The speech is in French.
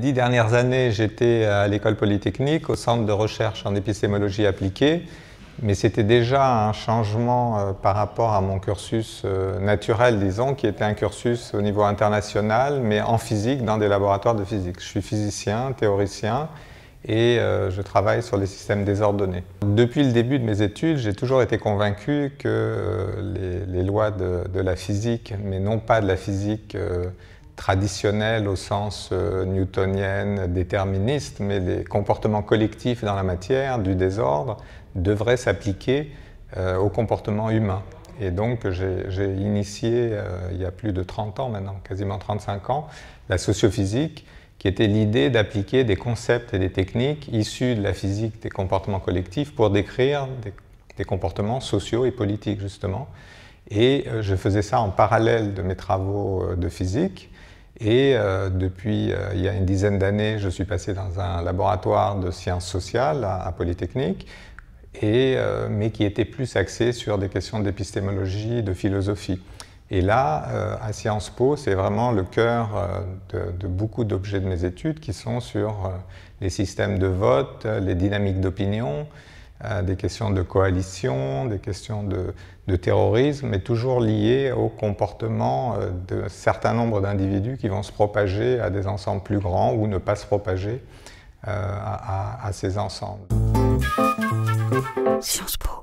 10 dernières années, j'étais à l'École polytechnique, au centre de recherche en épistémologie appliquée, mais c'était déjà un changement par rapport à mon cursus naturel, disons, qui était un cursus au niveau international, mais en physique, dans des laboratoires de physique. Je suis physicien, théoricien, et je travaille sur les systèmes désordonnés. Depuis le début de mes études, j'ai toujours été convaincu que les lois de la physique, mais non pas de la physique traditionnelle au sens newtonienne, déterministe, mais les comportements collectifs dans la matière, du désordre, devraient s'appliquer au comportement humain. Et donc j'ai initié, il y a plus de 30 ans maintenant, quasiment 35 ans, la sociophysique, qui était l'idée d'appliquer des concepts et des techniques issus de la physique des comportements collectifs pour décrire des comportements sociaux et politiques, justement. Et je faisais ça en parallèle de mes travaux de physique. Et depuis il y a une dizaine d'années, je suis passé dans un laboratoire de sciences sociales à Polytechnique, mais qui était plus axé sur des questions d'épistémologie, de philosophie. Et là, à Sciences Po, c'est vraiment le cœur de beaucoup d'objets de mes études qui sont sur les systèmes de vote, les dynamiques d'opinion, des questions de coalition, des questions de terrorisme, mais toujours liées au comportement de certains nombres d'individus qui vont se propager à des ensembles plus grands ou ne pas se propager à ces ensembles. Sciences Po.